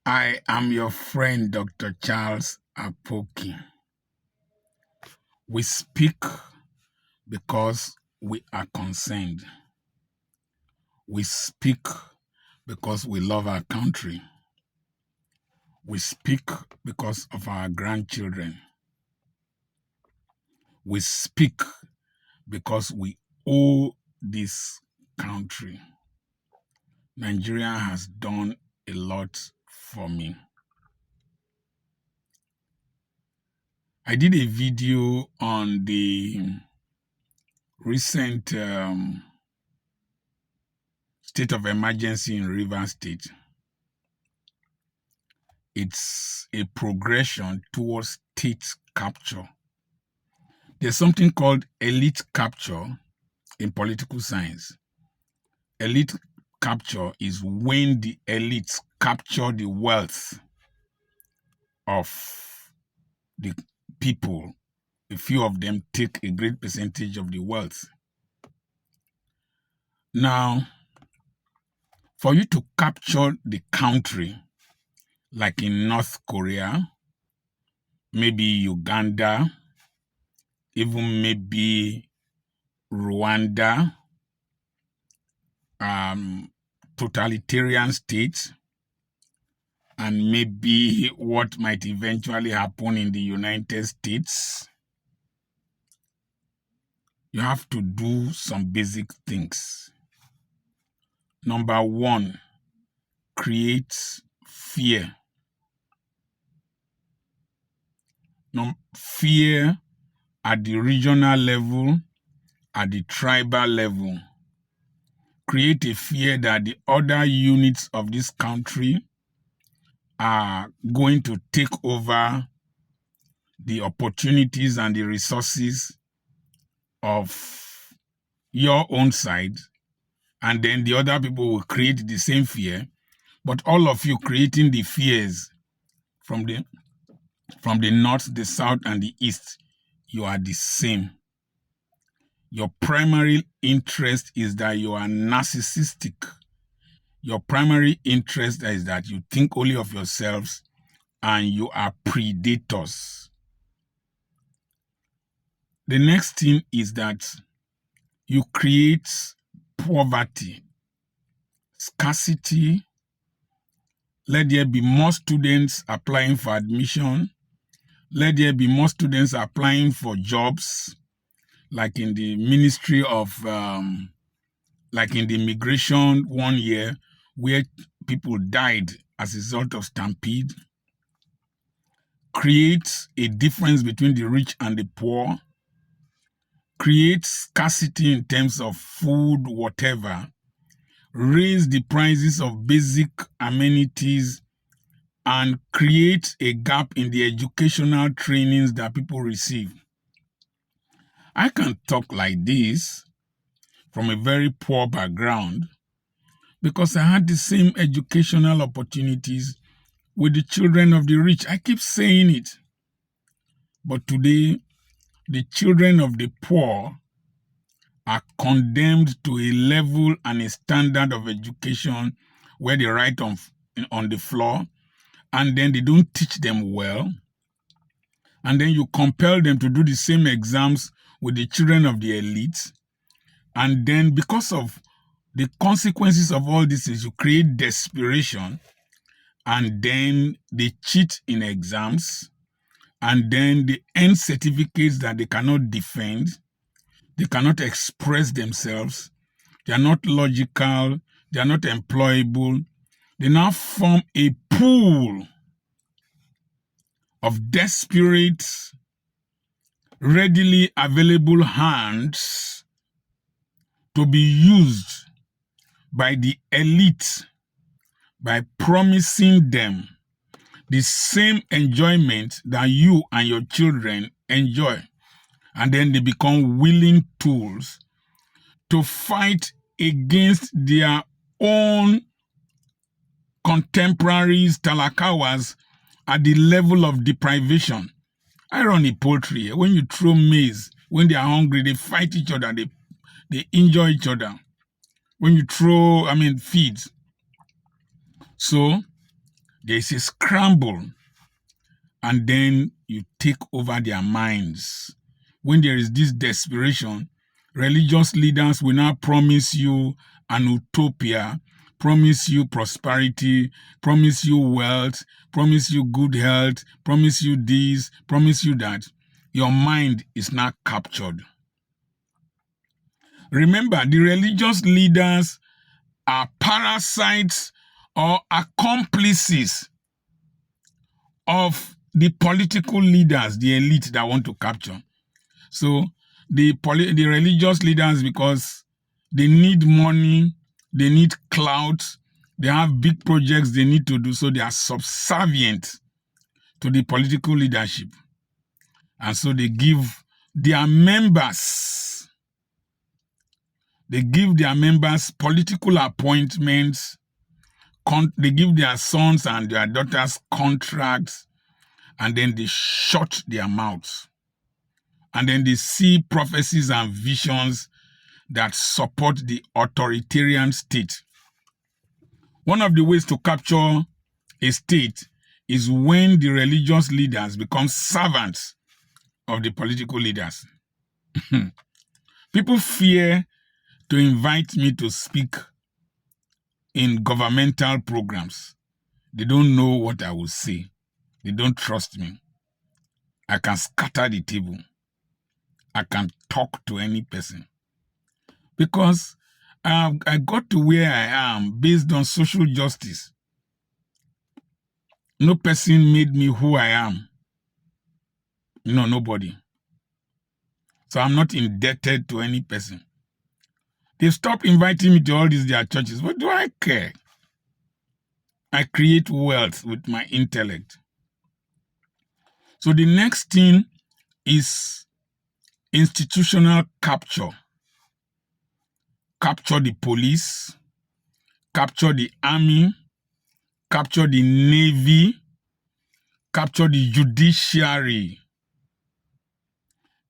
I am your friend, Dr. Charles Apoki. We speak because we are concerned. We speak because we love our country. We speak because of our grandchildren. We speak because we owe this country. Nigeria has done a lot for me. I did a video on the recent state of emergency in Rivers State. It's a progression towards state capture. There's something called elite capture in political science. Elite capture is when the elites capture the wealth of the people. A few of them take a great percentage of the wealth. Now, for you to capture the country, like in North Korea, maybe Uganda, even maybe Rwanda, totalitarian states, and maybe what might eventually happen in the United States, you have to do some basic things. Number one, create fear. Fear at the regional level, at the tribal level. Create a fear that the other units of this country are going to take over the opportunities and the resources of your own side, and then the other people will create the same fear, but all of you creating the fears from the north, the south, and the east, you are the same. Your primary interest is that you are narcissistic. Your primary interest is that you think only of yourselves and you are predators. The next thing is that you create poverty, scarcity. Let there be more students applying for admission. Let there be more students applying for jobs, like in the Ministry of, like in the immigration 1 year, where people died as a result of stampede. Create a difference between the rich and the poor. Create scarcity in terms of food, whatever. Raise the prices of basic amenities and create a gap in the educational trainings that people receive. I can talk like this from a very poor background because I had the same educational opportunities with the children of the rich. I keep saying it. But today, the children of the poor are condemned to a level and a standard of education where they write on the floor, and then they don't teach them well. And then you compel them to do the same exams with the children of the elites. And then because of the consequences of all this is you create desperation, and then they cheat in exams, and then they earn certificates that they cannot defend. They cannot express themselves. They are not logical. They are not employable. They now form a pool of desperate, readily available hands to be used by the elite by promising them the same enjoyment that you and your children enjoy. And then they become willing tools to fight against their own contemporaries, talakawas, at the level of deprivation. I run a poultry. When you throw maize, when they are hungry, they fight each other, they injure each other. When you throw, feeds. So There is a scramble, and then you take over their minds. When there is this desperation, religious leaders will now promise you an utopia, promise you prosperity, promise you wealth, promise you good health, promise you this, promise you that. Your mind is now captured. Remember, the religious leaders are parasites or accomplices of the political leaders, the elite that want to capture. So the religious leaders, because they need money, they need clout, they have big projects they need to do, so they are subservient to the political leadership. And so they give their members political appointments, they give their sons and their daughters contracts, and then they shut their mouths. And then they see prophecies and visions that support the authoritarian state. One of the ways to capture a state is when the religious leaders become servants of the political leaders. People fear to invite me to speak in governmental programs. They don't know what I will say. They don't trust me. I can scatter the table. I can talk to any person. Because I got to where I am based on social justice. No person made me who I am. No, nobody. So I'm not indebted to any person. They stopped inviting me to all these their churches. What do I care? I create wealth with my intellect. So the next thing is institutional capture. Capture the police, capture the army, capture the navy, capture the judiciary,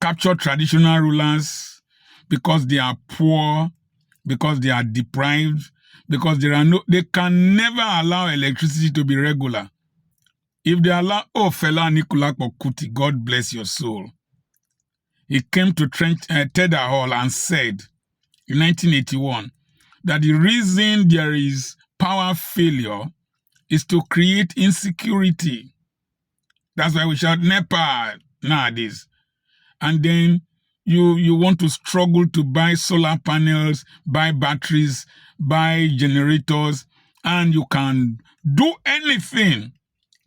capture traditional rulers because they are poor, because they are deprived, because they can never allow electricity to be regular. If they allow, Fela Anikulapo Kuti, God bless your soul. He came to Tedder Hall and said in 1981 that the reason there is power failure is to create insecurity. That's why we shout NEPA nowadays. And then you want to struggle to buy solar panels, buy batteries, buy generators, and you can do anything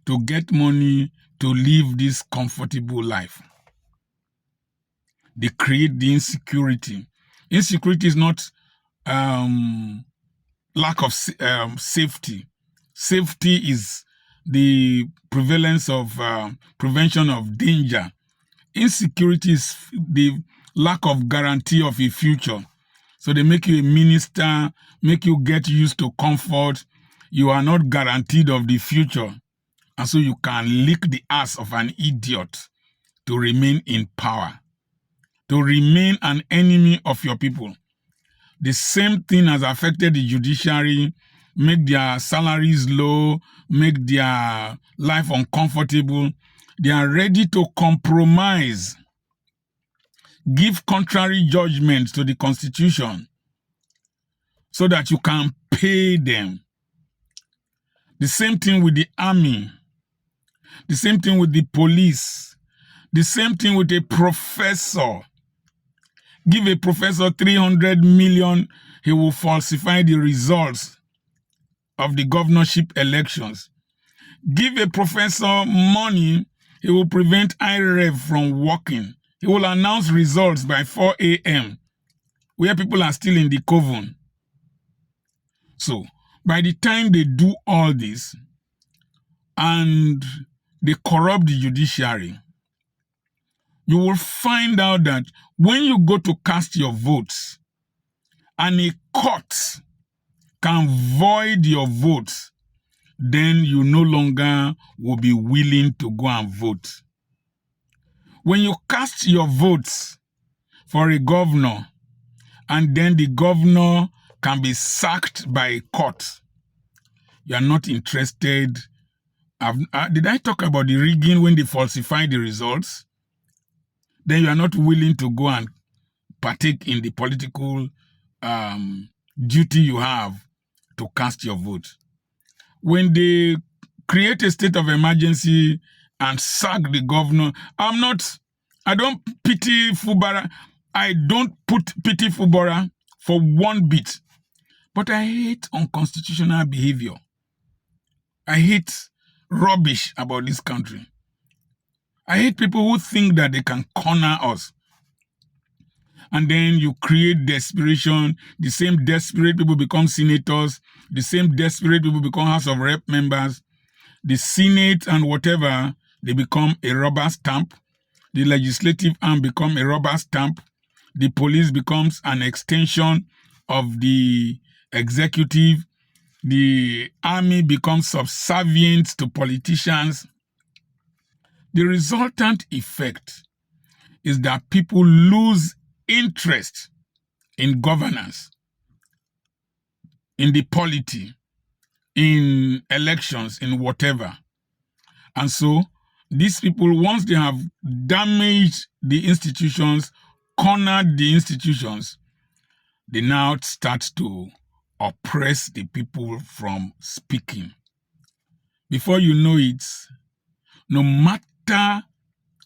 to get money to live this comfortable life. They create the insecurity. Insecurity is not lack of safety. Safety is the prevention of danger. Insecurity is the lack of guarantee of a future. So they make you a minister, make you get used to comfort. You are not guaranteed of the future. And so you can lick the ass of an idiot to remain in power, to remain an enemy of your people. The same thing has affected the judiciary, make their salaries low, make their life uncomfortable. They are ready to compromise, give contrary judgments to the Constitution so that you can pay them. The same thing with the army, the same thing with the police, the same thing with a professor. Give a professor 300 million, he will falsify the results of the governorship elections. Give a professor money, he will prevent IREV from working. He will announce results by 4 a.m. where people are still in the coven. So, by the time they do all this and they corrupt the judiciary, you will find out that when you go to cast your votes and a court can void your votes, then you no longer will be willing to go and vote. When you cast your votes for a governor and then the governor can be sacked by a court, you are not interested Did I talk about the rigging when they falsify the results? Then you are not willing to go and partake in the political duty you have to cast your vote. When they create a state of emergency and sack the governor, I don't pity Fubara. I don't pity Fubara for one bit. But I hate unconstitutional behavior. I hate rubbish about this country. I hate people who think that they can corner us. And then you create desperation. The same desperate people become senators. The same desperate people become House of Rep members. The Senate and whatever, they become a rubber stamp. The legislative arm become a rubber stamp. The police becomes an extension of the executive. The army becomes subservient to politicians. The resultant effect is that people lose interest in governance, in the polity, in elections, in whatever. And so these people, once they have damaged the institutions, cornered the institutions, they now start to oppress the people from speaking. Before you know it, no matter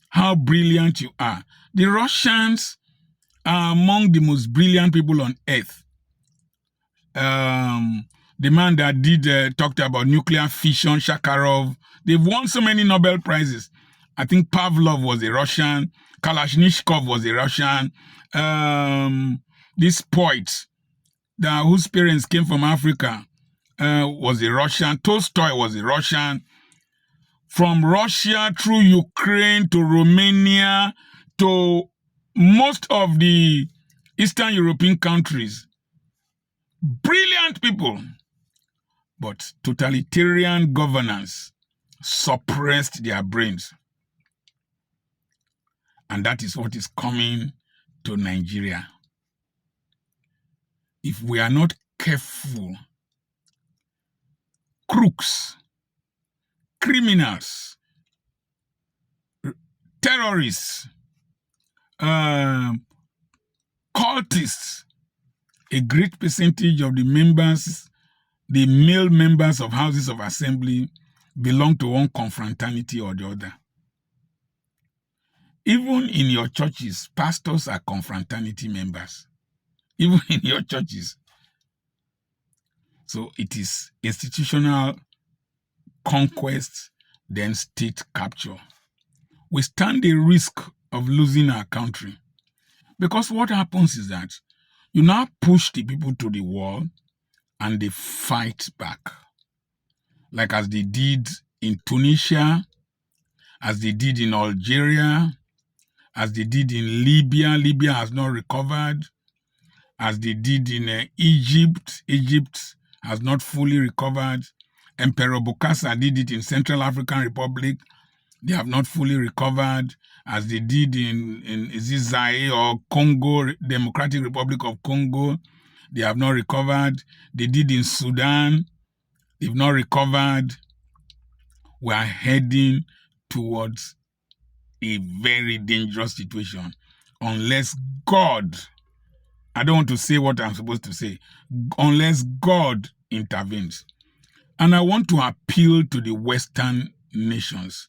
how brilliant you are, the Russians are among the most brilliant people on earth. The man that talked about nuclear fission, Sakharov, they've won so many Nobel Prizes. I think Pavlov was a Russian, Kalashnikov was a Russian. This poet whose parents came from Africa was a Russian. Tolstoy was a Russian. From Russia through Ukraine to Romania to most of the Eastern European countries. Brilliant people. But totalitarian governance suppressed their brains. And that is what is coming to Nigeria. If we are not careful, crooks, criminals, terrorists, cultists, a great percentage of the members, the male members of houses of assembly, belong to one confraternity or the other. Even in your churches, pastors are confraternity members. Even in your churches. So it is institutional conquest, then state capture. We stand a risk of losing our country. Because what happens is that you now push the people to the wall and they fight back. Like as they did in Tunisia, as they did in Algeria, as they did in Libya. Libya has not recovered. As they did in Egypt. Egypt has not fully recovered. Emperor Bokassa did it in Central African Republic. They have not fully recovered. As they did in Zaire or Congo, Democratic Republic of Congo. They have not recovered. They did in Sudan. They've not recovered. We are heading towards a very dangerous situation unless God, I don't want to say what I'm supposed to say, unless God intervenes. And I want to appeal to the Western nations,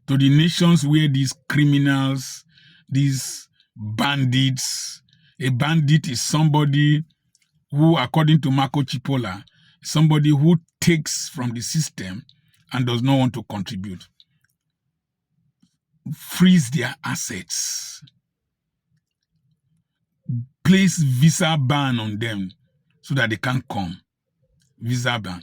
to the nations where these criminals, these bandits, a bandit is somebody who, according to Marco Cipolla, somebody who takes from the system and does not want to contribute. Freeze their assets. Place visa ban on them so that they can't come. Visa ban.